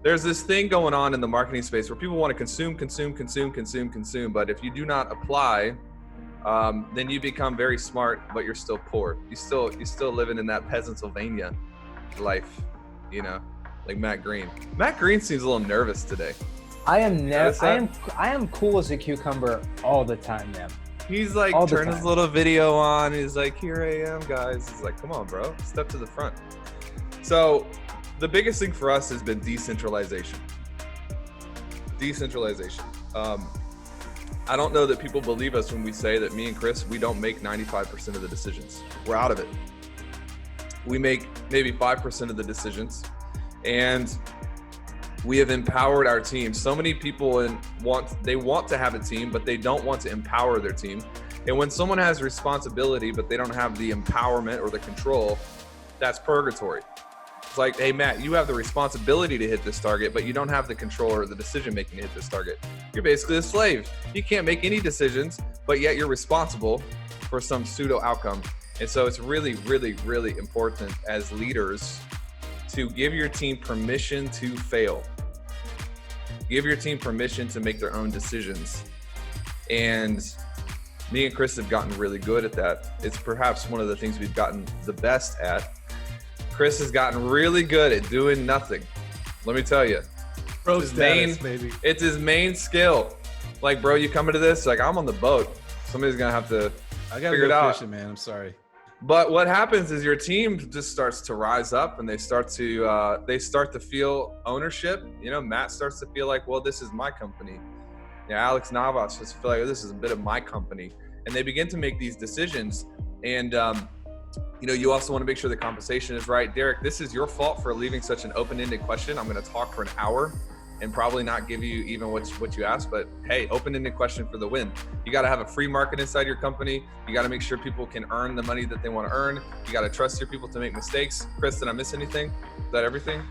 There's this thing going on in the marketing space where people want to consume. But if you do not apply, then you become very smart, but you're still poor. You still living in that Pennsylvania life, like Matt Green. Matt Green seems a little nervous today. I am cool as a cucumber all the time, man. He's like turn his little video on. He's like, here I am, guys. He's like, come on, bro, step to the front. So the biggest thing for us has been decentralization. I don't know that people believe us when we say that me and Chris, we don't make 95% of the decisions. We're out of it. We make maybe 5% of the decisions, and we have empowered our team. So many people want to have a team, but they don't want to empower their team. And when someone has responsibility, but they don't have the empowerment or the control, that's purgatory. It's like, hey, Matt, you have the responsibility to hit this target, but you don't have the control or the decision-making to hit this target. You're basically a slave. You can't make any decisions, but yet you're responsible for some pseudo outcome. And so it's really, really, really important as leaders to give your team permission to fail. Give your team permission to make their own decisions. And me and Chris have gotten really good at that. It's perhaps one of the things we've gotten the best at. Chris has gotten really good at doing nothing. Let me tell you. Bro status, baby. It's his main skill. Like, bro, you come into this, like, I'm on the boat. Somebody's gonna have to figure it out. Fishing, man. I'm sorry. But what happens is your team just starts to rise up, and they start to feel ownership. Matt starts to feel like, well, this is my company. Alex Navas just feel like this is a bit of my company, and they begin to make these decisions. And you also want to make sure the compensation is right. Derek, this is your fault for leaving such an open-ended question. I'm going to talk for an hour and probably not give you even what you asked, but hey, open-ended question for the win. You got to have a free market inside your company. You got to make sure people can earn the money that they want to earn. You got to trust your people to make mistakes. Chris, did I miss anything? Is that everything?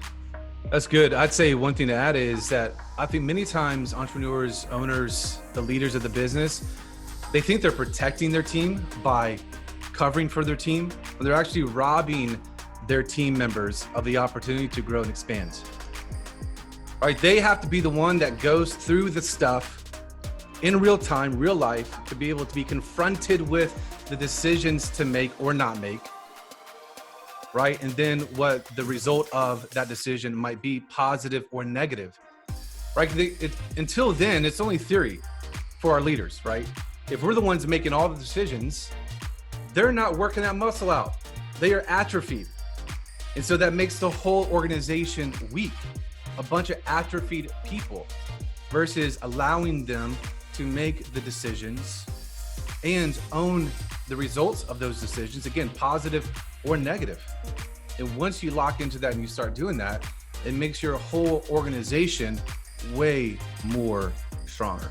That's good. I'd say one thing to add is that I think many times entrepreneurs, owners, the leaders of the business, they think they're protecting their team by covering for their team, when they're actually robbing their team members of the opportunity to grow and expand. Right? They have to be the one that goes through the stuff in real time, real life, to be able to be confronted with the decisions to make or not make. Right? And then what the result of that decision might be, positive or negative. Right? Until then, it's only theory for our leaders, right? If we're the ones making all the decisions, they're not working that muscle out. They are atrophied. And so that makes the whole organization weak. A bunch of atrophied people versus allowing them to make the decisions and own the results of those decisions, again, positive or negative. And once you lock into that and you start doing that, it makes your whole organization way more stronger.